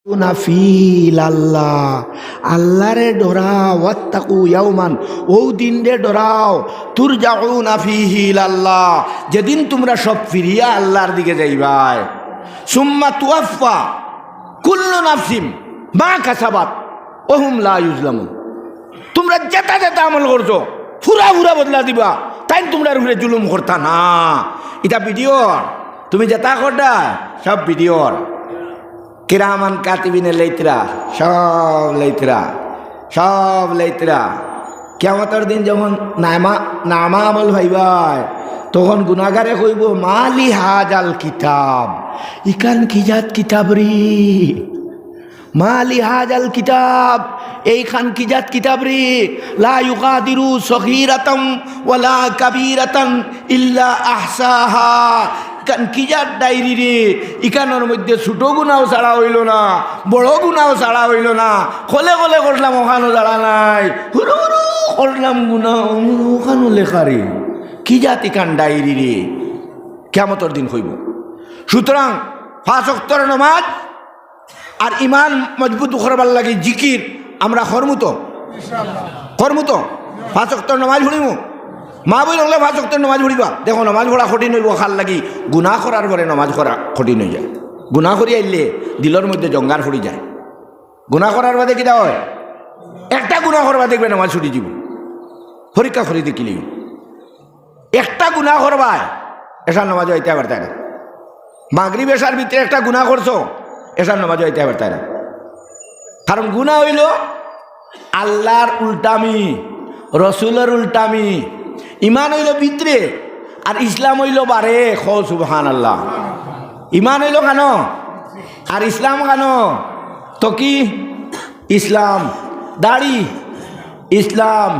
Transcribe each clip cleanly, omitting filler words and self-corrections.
নাফিল আল্লাহ আল্লাহরে ডরাও ওয়াত্তাকু ইয়াওমান ও দিন রে ডরাও তুরজাউনা ফীহি ইলাল্লাহ যেদিন তোমরা সব ফিরিয়া আল্লাহর দিকে যাইবাই সুম্মা তুওয়াফা কুল্লু নাফসিন মা কাসাবাত ওয়া হুম লা ইউজলামুন। তোমরা যেটা যেটা আমল করছো পুরা পুরা বদলা দিবা, তাই তোমরা উপরে জুলুম করতা না। এটা ভিডিওর তুমি যেটা করতা সব ভিডিওর কিরামান কাতিবিনে লেইতরা সব লেইতরা কিয়ামতের দিন যখন নামা আমল ভাইবাই তখন গুনাহগারে কইব মালি হাজাল কিতাব, ইকান কিজাত কিতাব রে, মালি হাজাল কিতাব, এইখান কিজাত কিতাব রে, লা ইউগাদিরু সগীরাতাম ওয়ালা কাবীরাতান ইল্লা আহসাহা। ইকান কিজাত ডায়েরি রে, ইকানোর মধ্যে ছোট গুনাও ছাড়া হইল না, বড় গুনাও ছাড়া হইল না। কলে কলে করলাম ওখানো ছাড়া নাই, হুরু হুরু করলাম গুনা ওখানো লেখা রে, কিজাত ইকান ডায়েরি রে। কিয়ামতের দিন হইব। সুতরাং 5 ওয়াক্তের নামাজ আর ইমান মজবুত করবার লাগে জিকির আমরা করমু তো 5 ওয়াক্তের নামাজ পড়িমু। মা বই লাগলে 5 ওয়াক্তের নামাজ পড়িবা। দেখো নামাজ পড়া কঠিন হইব, খাল লাগি গুনাহ করার পরে নামাজ করা কঠিন হয়ে যায়। গুনাহ করি আইলে দিলের মধ্যে জঙ্গার পড়ি যায়। গুনাহ করার বাদে কিটা হয়, একটা গুনাহ করবা দেখবে নামাজ ছুটি যাব। পরীক্ষা করি দেখিলি একটা গুনাহ করবা এসার নামাজ হইতে পারতাই না। মাগরিব এশার ভিতরে একটা গুনাহ করছো এসার নামাজ হইতে পারতাই না। কারণ গুনাহ হইল আল্লাহর উল্টামি, রসুলের উল্টামি। ইমান হইল ভিতরে আর ইসলাম হইল বারে। খো সুবহানাল্লাহ। ইমান হইল কেন আর ইসলাম কেন? তো কি ইসলাম দাড়ি ইসলাম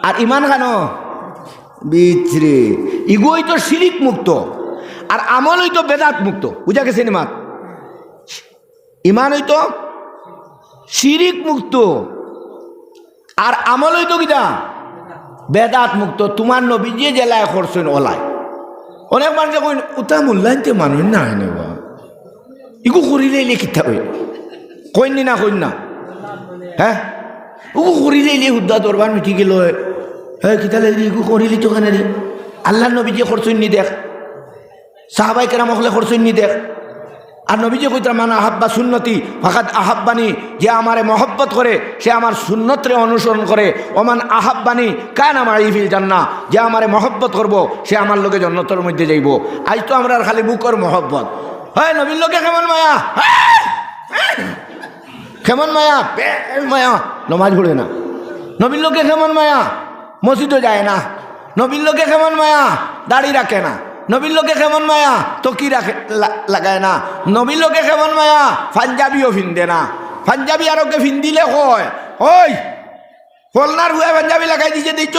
আর ইমান কেন ভিতরে। ইগো হইতো শিরিক মুক্ত আর আমল হইতো বেদাত মুক্ত। বুঝা গেছে নিমাত? ইমান হইতো শিরিক মুক্ত আর আমল হইতো কিটা বেদাত মুক্ত। তোমার নবী যে জেলায় করছেন ওলায় অনেক মানুষ কইন উতা মূল্যায়নতে মানুষ না হয় না ইগু করিলে এলে কিতা হইল কইন না কইন না। হ্যাঁ উগু করিলে এলে হুদ্দা দরবার মিটি গেল। হ্যাঁ কিতা লাগলি ইগু করিলি তো কেন রে? আল্লাহ নবী যে করছেন নি দেখ, সাহাবাই কেরাম হলে করছেন নি দেখ। আর নবী যে কইতাম মান আহাব্বা সুন্নতি ফাকাদ আহাব্বানি, যে আমারে মহব্বত করে সে আমার সুন্নতরে অনুসরণ করে। ওমান আহাব্বানি কানা মাই ফিল জান্নাহ, যে আমারে মহব্বত করব সে আমার লোকে জান্নাতের মধ্যে যাইব। আজ তো আমরা খালি বুকর মহব্বত। হয় নবীর লোকে কেমন মায়া, কেমন মায়া, মায়া নমাজ পড়ে না। নবীর লোকে কেমন মায়া, মসজিদও যায় না। নবীর লোকে কেমন মায়া, দাড়ি রাখে না। নবীর লোকে কেমন মায়া, তকি রাখে লাগায় না। নবীর লোকে কেমন মায়া, পাঞ্জাবিও ফিন্দে না। পাঞ্জাবি আর ওকে ফিন্দিলে হয় ওই ফলনার হুয়ে পাঞ্জাবি লাগাই দিছে দিচ্ছ।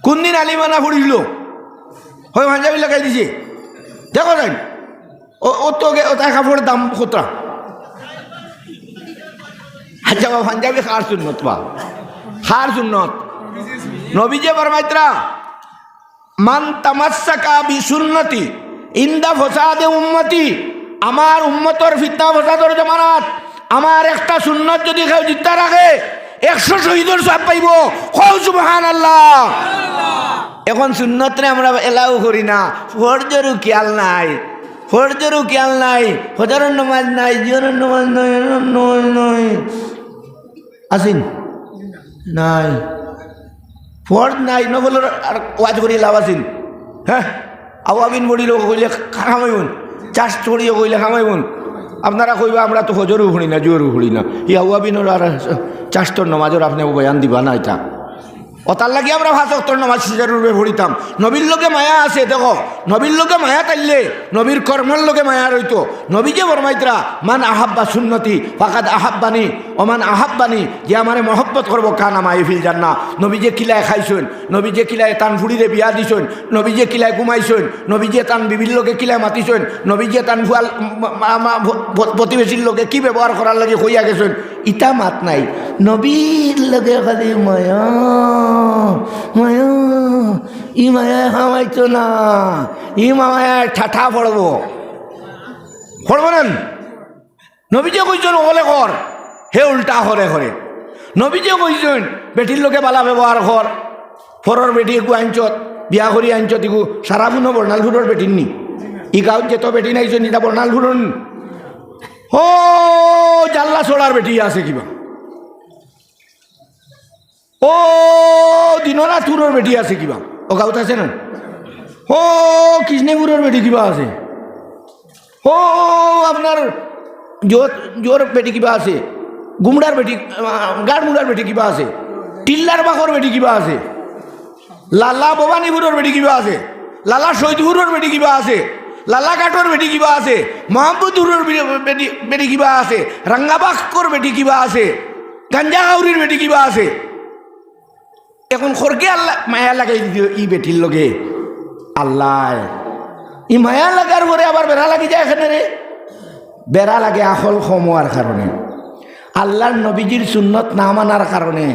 কোন দিন আলিমানা ফুড়িল হয় পাঞ্জাবি লাগাই দিছে দেখো যাই ও তো ওটা কাপড়ের দাম কতটা। আচ্ছা পাঞ্জাবি খার সুন্নত বা খার সুন্নত নবী যে ফরমাইতরা মান তামাসসাকা বিসুন্নতি ইনদা ফাসাদে উম্মতি, আমার উম্মতর ফিতনা ফাসাদর জামানাত আমার একটা সুন্নত যদি কেউ জিত্তা রাখে 100 শহীদের সওয়াব পাইব। কও সুবহানাল্লাহ। এখন সুন্নতরে আমরা এলাও করি না, ফরজেরও খেয়াল নাই, ফরজেরও খেয়াল নাই, ফজরের নামাজ নাই, জিহরের নামাজ নাই আসিন নাই, ফর্জ নাই নবলের আর ওয়াজ করি লাভ আছেন। হ্যাঁ আওয়াবিন বড়িলেও কইলে খামাইবুন, চাষ ছড়িয়ে কইলে খামাইবুন। আপনারা কইবা আমরা তো হজরও ভুড়ি না জোরও ভুড়ি না, এই আওয়াবিনের আর চাষতর নমাজের আপনি বয়ান দিবা না। এটা অতার লাগি আমরা 5 ওয়াক্তের নামাজ সিজারুরে ভরিতাম। নবীর লোকে মায়া আছে। দেখো নবীর লোকে মায়া তাইলে নবীর কর্মের লোকে মায়া রইতো। নবী যে ফরমাইতরা মান আহাব্বা সুন্নতি ফাকাদ আহাব্বানি ওমান আহাব্বানি, যে আমারে মহব্বত করবো কানা মাই ফিল জান্নাহ। নবী যে কিলায় খাইছেন, নবী যে কিলায় তান ফুড়িরে বিয়া দিছেন, নবী যে কিলায় ঘুমাইছেন, নবী যে তান বিবির লোকে কিলায় মাতিছেন, নবী যে তান ভুয়াল প্রতিবেশীর লোকে কি ব্যবহার করার লাগে হইয়া গেছেন, ইটা মাত নাই। নবীর লোকে খালি মায়া মায়া, ই মায়া হামাইতো না, ই মায়া ঠাঠা পড়বো না। নবীজে কইছেন ওলে কর, হে উল্টা হরে হরে। নবীজে কইছেন বেটির লোকে বালা ব্যবহার কর, ফরর বেটি একু আনছত বিয়া করি আনছত ইগু সারাপুনো বর্ণালপুরের বেটির নি, ই গাঁৱত যেত বেটি নাইছেন এটা বর্ণালপুরের ও জাল্লা চোড়ার বেটি আছে কিবা, ও দিনরাথুরের বেটি আছে কিবা, ও গাঁৱত আছে না, ও কৃষ্ণপুরের বেটি কিবা আছে, ও আপনার জোর বেটি কিবা আছে, গুমড়ার বেটি গাড়মুড়ার বেটি কিবা আছে, টিল্লার বাখর বেটি কিবা আছে, লালা ভবানীপুরের বেটি কিবা আছে, লালা শহীদপুরের বেটি কিবা আছে, লালা ঘাটর বেটি কিবা আছে, মোহাম্মদপুরের বেটি কিবা আছে, রাঙ্গাবাক্ষর বেটি কিবা আছে, গাঞ্জাগাউরির বেটি কিবা আছে। এখন খরকে আল্লাহ মায়া লাগাই দিও ই বেটির লগে, আল্লাহ ই মায়া লাগার পরে আবার বেড়া লাগি যায় এখানে রে, বেড়া লাগে আখল খমোয়ার কারণে, আল্লাহর নবীজির সুন্নত না মানার কারণে।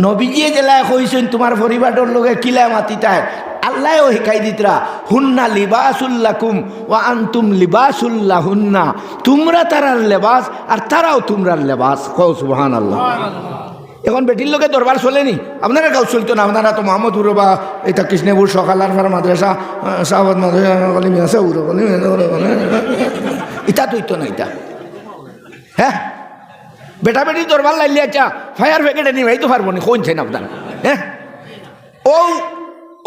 নবীজিয়ে জেলায় কইছেন তোমার পরিবারের লোকে কিলা মাতিতায়, আল্লাহও শিকাই দিতরা হুন্না লিবাসুল্লাকুম ওয়া আনতুম লিবাসুল্লাহুন্না, তোমরা তারার লেবাস আর তারাও তোমরার লেবাস। কও সুবহানাল্লাহ। এখন বেটির লোকে দরবার চলেনি, আপনারা গাঁও চলতো না, আপনারা তো মোহাম্মদপুর বা এটা কৃষ্ণপুর সকালার মাদ্রাসা সাহাবাদ মাদ্রাসা ইটা তো ইতো না ইটা, হ্যাঁ বেটা বেটির দরবার লাইলে আচ্ছা ফায়ার ব্রিগেডে নিবাই তো পারবো না, কোনছেন আপনার, হ্যাঁ ও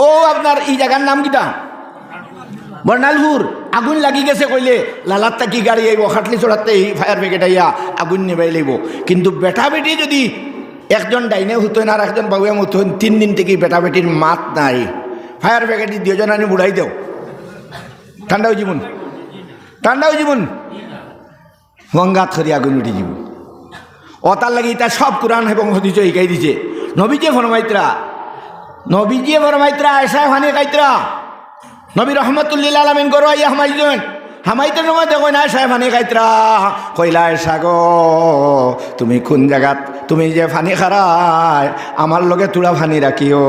ও আপনার এই জায়গার নাম কিটা বর্ণালপুর, আগুন লাগি গেছে কইলে লালার কি গাড়ি আইব, খাটলি চড়াতে এই ফায়ার ব্রিগেড আইয়া আগুন নিবাই লইব। কিন্তু বেটা বেটি যদি একজন ডাইনে হতেন আর একজন বাবুয়া হতেন, 3 দিন থেকে বেটা বেটির মাত নাই, ফায়ার ব্রিগেডের 2 জন আনি বুড়াই দেও, ঠান্ডা হয়ে জীবন, ঠান্ডা হয়ে জীবন, গঙ্গাত খরি আগুন উঠি জীবন। ও তার লাগে এটা সব কোরআন এবং হাদিসে শিখাই দিছে। নবীজিয়ে ফরমাইত্রা আয়েশা হানি কাইত্রা নবী রহমতুল্লিল আলামিন করো আইয়া হামাইতে সময় দেখো না আয়েশা ফানি খাইত্রা, কইলা আয়েশা গো তুমি কোন জায়গাত তুমি যে ফানি খারায় আমার লগে তুলা ফানি রাখিও।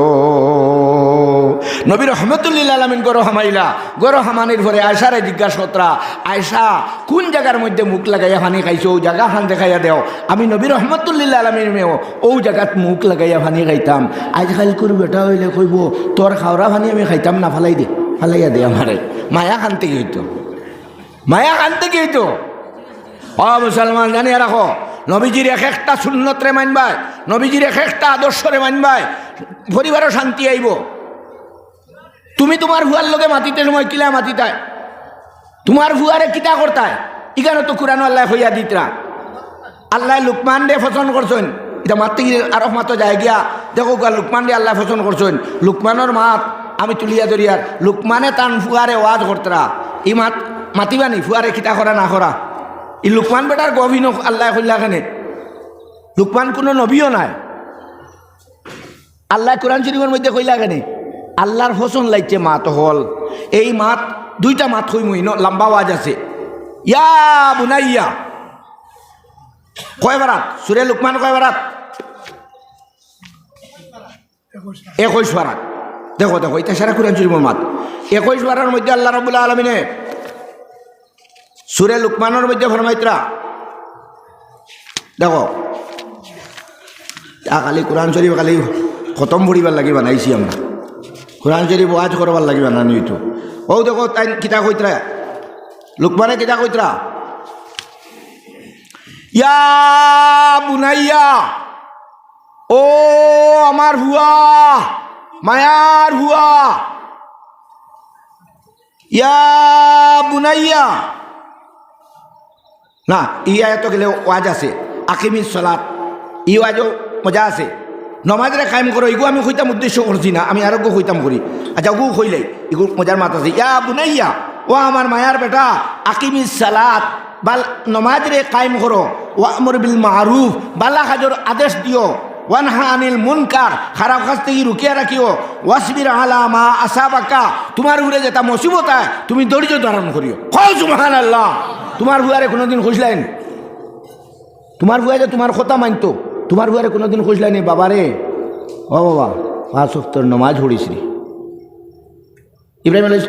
নবী রহমতুল্লিল আলামিন গরো হামাইলা, গরো হামানির পরে আয়েশারে জিজ্ঞাসা করতরা, আয়েশা কোন জায়গার মধ্যে মুখ লাগাইয়া ফানি খাইছো, ও জায়গা খান দেখাইয়া দেও। আমি নবী রহমতুল্লিল আলামিন মেও ও জায়গাত মুখ লাগাইয়া ফানি খাইতাম। আজকাল করে বেটা হইলে কইব তোর খাওয়া ফানি আমি খাইতাম না, ফালাইয়া দে আমারে। মায়া খানতে কি হইতো, মায়া কানতে কি হইতো। ও মুসলমান জানিয়ে রাখো, নবীজির এক একটা সুন্নতরে মানবাই, নবীজির এক একটা আদর্শরে মানবাই, পরিবারও শান্তি আইব। তুমি তোমার ভুয়ার লোকে মাতিতে সময় কিলা মাতিতায়, তোমার ভুয়ারে কিতা করতায়, ইখানে তো কুরআন আল্লাহ হইয়া দিতরা। আল্লাহ লুকমান রে পছন্দ করছেন, এটা মাতি আরো মাতো যায় গিয়া দেখো লুকমান রে আল্লাহ পছন্দ করছেন। লুকমানের মাত আমি তুলিয়া ধরিয়ার, লুকমানে তান ফুয়ারে ওয়াজ করতরা, ই মাতিবানি ফুয়ারে কিতা করা না করা। ই লুকমান বেটার গভীন আল্লাহ কইলাখানে, লুকমান কোনো নবীও নাই। আল্লাহ কোরআন শরীফের মধ্যে কইলাখানে আল্লাহর ফসন লাইছে মাত হল, এই মাত 2টা মাত হইমই লম্বা আওয়াজ আছে। ইয়া বুনাইয়া কয় বারাত, সূরা লুকমান কয় বারাত? 21 বারাত। দেখো দেখো এটা সারা কোরআন শরীফের মাত। 21 বারের মধ্যে আল্লাহ রাব্বুল আলামিনে সূরা লুকমানের মধ্যে ফরমাইতরা, দেখো খালি কোরআন শরীফ খালি খতম পড়িবার লাগি বানাইছি আমরা, কোরআন শরীফ ওয়াজ করবার লাগি বানানি হইতো। ও দেখো তাই কিতা কইতরা, লুকমানে কিতা কইতরা, ইয়া বুনাইয়া, ও আমার হুয়া, মায়ার হুয়া, ইয়া বুনাইয়া। না ইয়া এত গেলে ওয়াজ আছে, আকিমিস সালাত, ই ওয়াজও মজা আছে। নমাজরে কায়েম করো, এগু আমি কইতাম উদ্দেশ্য করছি না, আমি আরো কইতাম করি। আচ্ছা ওগু কইলে এগু মজার মাত আছে। ইয়া বুনাইয়া, ও আমার মায়ার বেটা, আকিমিস সালাত, বাল নমাজরে কায়েম করো, ওয়ামর বিল মারুফ, বালা কাজের আদেশ দিও, ওয়ানহা আনিল মুনকার, খারাপ কাজ থেকে রুকিয়া রাখিও, ওয়াসবির আলা মা আসাবাকা, তোমার উপরে যেটা মুসিবত হয় তুমি ধৈর্য ধারণ করিও। কও সুবহানাল্লাহ। তোমার ভুয়ারে কোনোদিন খুঁজলেন, তোমার ভুয়া যে তোমার কথা মানতো, তোমার ভুয়ারে কোনোদিন খুঁজলেনি বাবারে, ও বাবা 5 ওয়াক্তের নামাজ পড়িসি। ইব্রাহিম আলাইহিস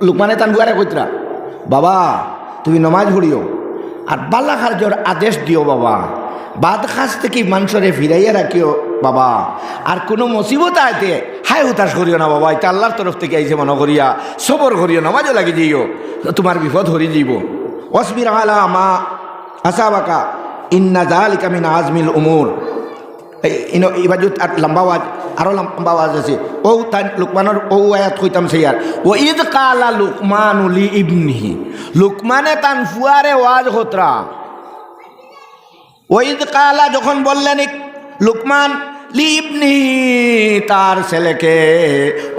লুকমানে তান ভুয়ারে কইতরা, বাবা তুমি নামাজ পড়িও, আর বালা কার্যর আদেশ দিও বাবা, বাদ খাস থেকে মানুষরে ফিরাইয়া রাখিও বাবা। আর কোনো মুসিবত আইতে হাই হুতাশ করিও না বাবা, এটা আল্লাহর তরফ থেকে আইছে মনে করিয়া সবর করিও, নামাজও লাগি যাইও, তোমার বিপদ হরি যাইব। ওয়াসবির আলা মা আসাবাকা ইন্না যালিকা মিন আজমিল উমুর। এবার আর লম্বা আওয়াজ, আরো লম্বা আওয়াজ আছে। ও তাই লুকমানের ও আয়াত কইতাম সেই আর ও ঈদ কালা লুকমান লি ইবনিহি, লুকমানে তান ফুয়ারে ওয়াজ হতরা। ও ঈদ কালা যখন বললেন লুকমান লি ইবনিহি তার ছেলেকে,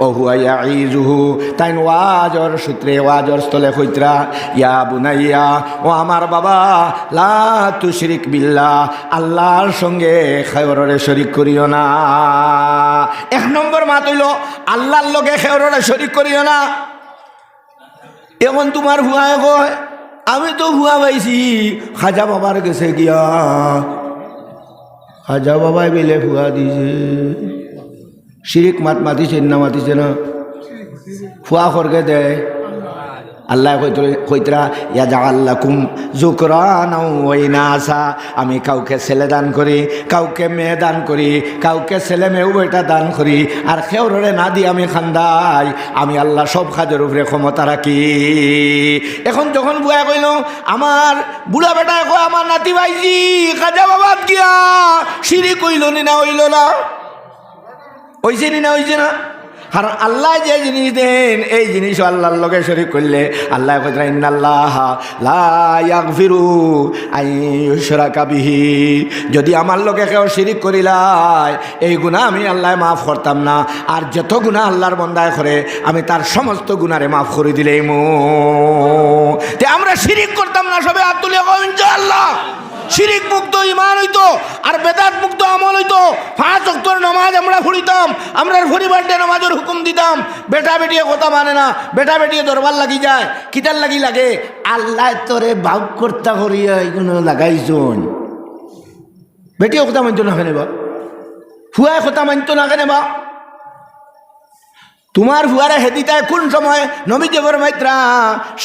ও হুয়া ইয়াইজুহু তাই ওয়াজর সূত্রে ওয়াজর স্থলে কইতরা ইয়া বুনাইয়া, ও আমার বাবা লা তুশরিক বিল্লাহ, আল্লাহর সঙ্গে খেয়রে শরিক করিও না। এক নম্বর মাত হইল আল্লাহর লগে খেয়রে শরিক করিও না। এখন তোমার হুয়ায় কয় আমি তো হুয়া পাইছি খাজা বাবার কাছে গিয়া, খাজা বাবাই বেলে ফুয়া দিছে, শিরিক মাতিছে না মাতিছে না, ফুয়া খরকে দেয়। আল্লাহ কইতরা ইয়া জাআল্লাকুম যুকরানা ওয়া ইনাসা, আমি কাউকে ছেলে দান করি, কাউকে মেয়ে দান করি, কাউকে ছেলে মেয়ে উভয়টা দান করি, আর খেউরে না দিয়ে আমি খান্দাই। আমি আল্লাহ সব কাজের উপরে ক্ষমতা রাখি। এখন যখন বুয়া কইল আমার বুড়া বেটা কয় আমার নাতি ভাইজি খাজা বাবাত গিয়া শিরিক কইল নি না হইল না, হইছে নি না হইছে না? কারণ আল্লাহ যে জিনিস দেন এই জিনিস আল্লাহর লগে শরীক করলে আল্লাহ কইরা ইন্নাল্লাহা লা ইয়াগফিরু আন ইউশরাকা বিহি, যদি আমার লগে কেউ শিরিক করিলাই এই গুনাহ আমি আল্লাহ মাফ করতাম না। আর যত গুনাহ আল্লাহর বান্দায় করে আমি তার সমস্ত গুনারে মাফ করে দিলেই তে আমরা শিরিক করতাম না। সবে হাত তুলে ইনশাআল্লাহ শিরিক মুক্ত ইমান হইতো আর বেদাত মুক্ত আমল হইতো। 5 ওয়াক্তের নামাজ আমরা পড়িতাম, আমরা পরিবারটা নামাজের হুকুম দিতাম। বেটা বেটিয়ে কথা মানে না, বেটা বেটিয়ে দরবার লাগি যায়, কিতার লাগি লাগে আল্লাহ তোরে ভাগ কর্তা করিয়া এগুলো লাগাইছন। বেটিও কথা মানতো না কেন বা, ফুয়ায় কথা মানতো না কেন বা? তোমার ফুয়ারে হেদিতায় কোন সময় নবীজি ফরমাইতরা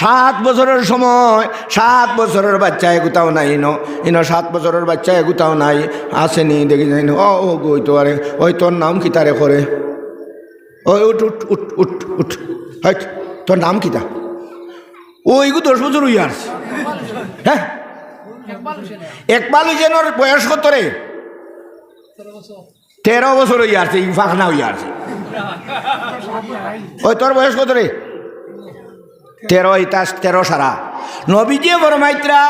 7 বছরের সময়, 7 বছরের বাচ্চা এগুতাও নাই, ইনো 7 বছরের বাচ্চা এগুতাও নাই, আসেনি দেখি যাই ও ও গই তো আরে ওই তোর নাম কি তারে করে, ওই উঠ উঠ উঠ উঠ উঠ হাইট তোর নাম কিতা? ও এগু 10 বছর হইয়া আসছে। হ্যাঁ একবাল হুসেনের বয়স কত রে? 13 বছর হইয়া আসছে, ফাঁকনা হইয়া আসছে। ওই তোর বয়স কত রে? 13, ইতাস 13 সারা। নবীজি ফরমাইতরা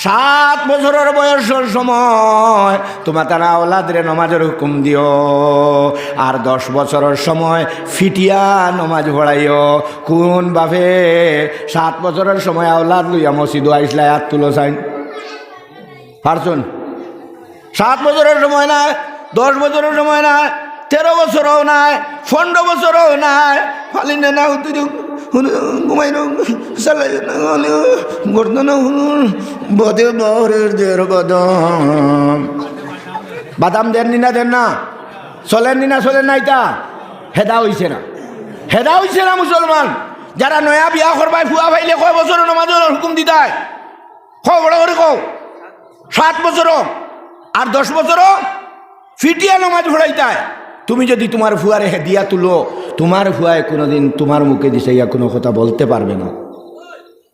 7 বছরের বয়সের সময় তোমার তারা আওলাদরে নমাজের হুকুম দিও, আর 10 বছরের সময় ফিটিয়া নমাজ পড়াইও। কোন বাপে 7 বছরের সময় আওলাদ লইয়া মসজিদ আইসলাই হাত তুলো চাইন পারছুন? 7 বছরের সময় নাই, 10 বছরের সময় নাই, 13 বছরও নাই, 15 বছরও নাই, ফালি না ঘুমাই বদে বরের দের বদম বাদাম দেন নি না, দেন না, চলেন নি না, চলেন না, এটা হেদা হইছে না, হেদা হইছে না মুসলমান। যারা নয়া বিয়া করবাই ফুয়া ভাইলে কয় বছর নমাজের হুকুম দিতায়? কও বড় করে কও। 7 বছরও আর 10 বছরও ফিটিয়া নমাজ পড়াইতায়। তুমি যদি তোমার ফুয়ারে হেদিয়া তুলো, তোমার ফুয়ায় কোনোদিন তোমার মুখে দিছে ইয়া কোনো কথা বলতে পারবে না।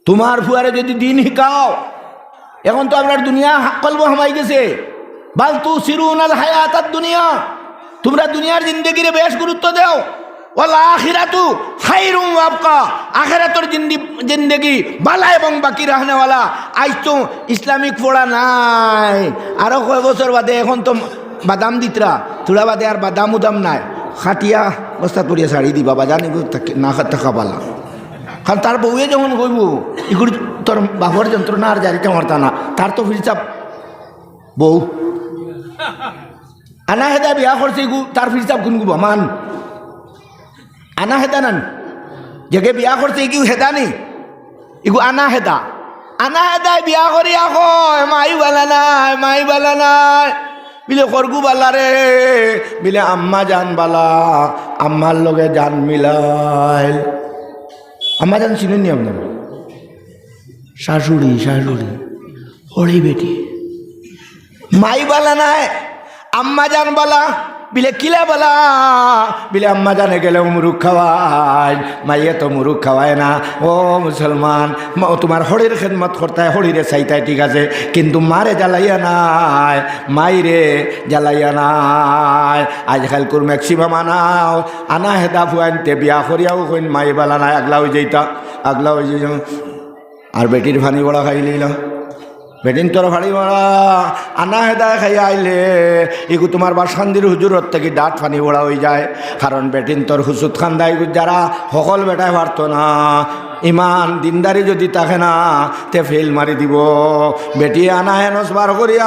তোমার ফুয়ারে যদি দিন শিখাও, এখন তো আপনার দুনিয়া কলব হামাই গেছে, বাল তু সিরুনাল হায়াতাত দুনিয়া, তোমরা দুনিয়ার জিন্দেগিরে বেশ গুরুত্ব দাও। ওয়াল আখিরাতু খায়রুম ওয়া আবকা, আখিরাতের জিন্দেগি বালা এবং বাকি রাহনেওয়ালা। আজ তো ইসলামিক পড়া নাই, আরো কয় বছর বাদে এখন তো বাদাম দিতরা, তোরা বাদে আর বাদাম উদাম নাই, খাটিয়া বস্তা পড়িয়া শাড়ি দিবা বাজার নিব না থাকা পালা। কারণ তার বউয়ে যখন কইব এগুলি তোর বাবর যন্ত্রণা আর জারিতে মারতা না, তার তো ফিরচাপ বউ আনা হেদা বিয়া করছে এগু, তার ফিরচাপ গুন গুবা মান আনা হেদা নান যেগে বিয়া করছে এগু হেদা নি, এগু আনা হেদা। আনা হেদায় বিয়া করিয়া কয় মাই বালা নাই, মাই বালা নাই, বিলে খরগু বালা রে, বিলে আম্মা জান বালা, আম্মার লগে জান মিলাই। আম্মা জান চিনেন নি আপনারা? শাশুড়ি, শাশুড়ি হড়ি বেটি মাই বালা নাই আম্মা জান বালা বিলে কিলা বালা বিলে আম্মা জানে গেলে মুরুখ খাওয়ায় মাইয়ে তো মুরুখ খাওয়ায় না। ও মুসলমান, তোমার হরির খেদমত করতে হয়, হরিরে চাইতায় ঠিক আছে, কিন্তু মারে জ্বালাইয়া নাই, মাইরে জ্বালাইয়া নাই। আজকালকুর ম্যাক্সিমাম আনাও আনা হেদা ফুয়াইনতে বিয়া করিয়াও কইন মাই বালা নাই, আগলা হয়ে যাইতা, আগলা হয়ে যাই। আর বেটির ফানি বড়া খাই লইল, বেটিন তোর ফাড়ি বড়া আনা হেদায় খাইয়া আইলে এগু তোমার বাসান্দির হুজুরত থেকে ডাট ফানি বড়া হয়ে যায়। কারণ বেটিন তোর হুসুদ খান্দাই যারা সকল বেটায় পারতো না, ইমান দিনদারি যদি থাকে না তে ফেল মারি দিব। বেটি আনা হেনস বার করিয়া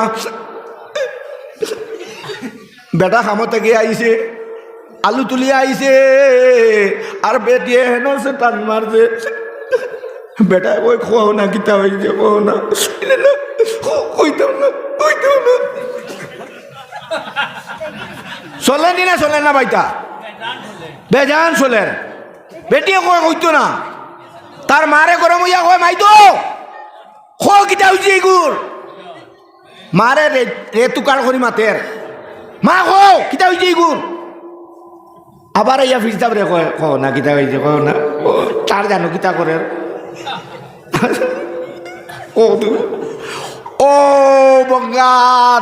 বেটা খামতে গিয়ে আইছে, আলু তুলিয়া আইছে, আর বেটি হেনস টান মারছে। বেটা ওই খোয়াও না, কিতা হয়েছে খোয়াও না, কইতাম না, কইতাম না। চলেনি না চলে না বাইতা বেজান চলেন, বেটিয়ে কয় কইতো না, তার মারে গরম হইয়া কয় মাই তো খো কিতা হয়েছে এইগুর, মারে রে তুকার করি মাতের মা খো কিতা হয়েছে এইগুর। আবার ইয়া ফিরতাম রে কয় কো না কিতা হয়েছে কো না, তার জানো কিতা করে। ও বঙ্গা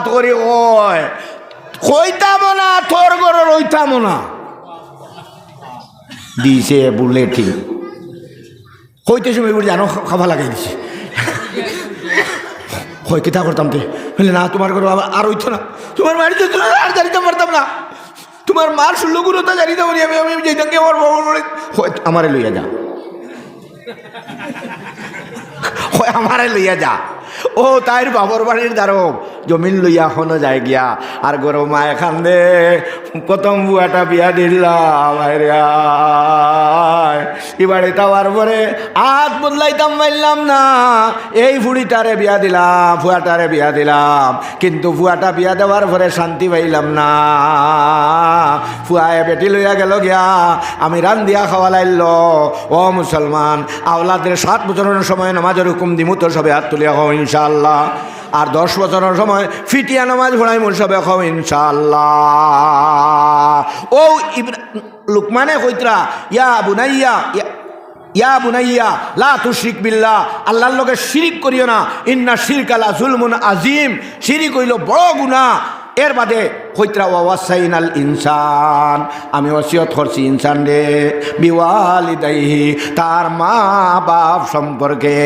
তোরে কয় কইতাম না, তোর ঘরে রইতাম না, দিছে বুলেটিং কইতে সময় জানো খাবার লাগাই দিছে। কই কিতা করতাম তে বলে না তোমার ঘরে আর হইতো না, তোমার বাড়ি যেত না, আর জানিতে পারতাম না, তোমার মার ষোলোগুলোটা জানিতে পারি আমি, আমি যেতাম কি আমার আমারে লইয়া যা, আমারে লইয়া যা। ও তাইর বাবর বাড়ির দ্বারো জমিন লইয়া এখনো যায় গিয়া, আর গরো মা এখান দে প্রথম বুয়াটা বিয়া দিলাম এবারে তাওয়ার পরে হাত বদলাইতাম মারলাম না, এই ফুড়িটারে বিয়া দিলাম, ফুয়াটারে বিয়া দিলাম, কিন্তু ফুয়াটা বিয়া দেওয়ার পরে শান্তি পাইলাম না। ফুয়ায় বেটি লইয়া গেল গিয়া, আমি রান দিয়া খাওয়া লাইল। ও মুসলমান, আওলাদের 7 বছরের সময় নামাজের হুকুম দিমু তো সবে হাত তুলিয়া খাও ইনশাআল্লাহ, আর 10 বছরের সময় ফিটিয়া নামাজ পড়াই মোর সবে খাও ইনশাআল্লাহ। ও লুকমানে কইতরা ইয়া বুনাইয়া ইয়া বুনাইয়া লা তুশরিক বিল্লাহ, আল্লাহর লগে শিরিক করিও না, ইন্না শিরকা লা যুলমুন আযীম, শিরিক হইল বড় গুনাহ। এর বাদে কইতরা ওয়াসাইনাল ইনসান, আমি ওসিয়ত করছি ইনসান রে বিওয়ালিদাইহি, তার মা বাপ সম্পর্কে।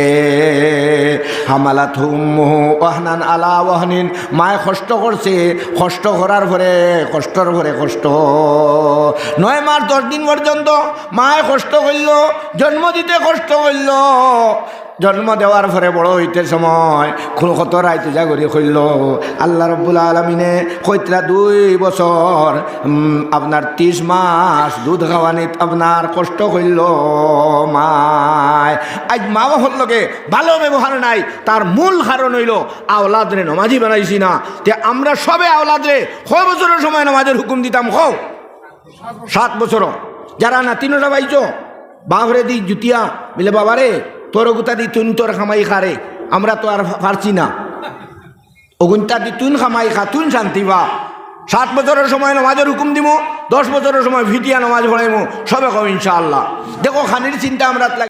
হামালাতুহুম্মুহু ওয়াহনান আলা ওয়াহনিন, মায়ে কষ্ট করছে, কষ্ট করার পরে কষ্টর পরে কষ্ট, 9 মাস 10 দিন পর্যন্ত মায়ে কষ্ট করল, জন্ম দিতে কষ্ট করল, জন্ম দেওয়ার পরে বড় হইতে সময় কত রাইতে জাগরি হইল। আল্লাহ রাব্বুল আলামিনে কইতরা 2 বছর আপনার 30 মাস দুধ খাওয়ানিত আপনার কষ্ট হইল মায়। আজ মা বাবার লগে ভালো ব্যবহার নাই, তার মূল কারণ হইল আওলাদরে নমাজি বানাইছি না। তে আমরা সবে আওলাদরে কয় বছরের সময় নমাজের হুকুম দিতাম, 7 বছর। যারা না 3টা পাইছ বাঘরে দি জুতিয়া বলে বাবারে তোর গুতা দি তুন তোর খামাই খারে, আমরা তো আর পারছি না, ওগুনটা দি তুন খামাই খা, তুন শান্তি পা। 7 বছরের সময় নামাজের হুকুম দিব, 10 বছরের সময় ভিটিয়া নামাজ পড়াইমু, সবে কম ইনশাআল্লাহ। দেখো খানির চিন্তা আমরা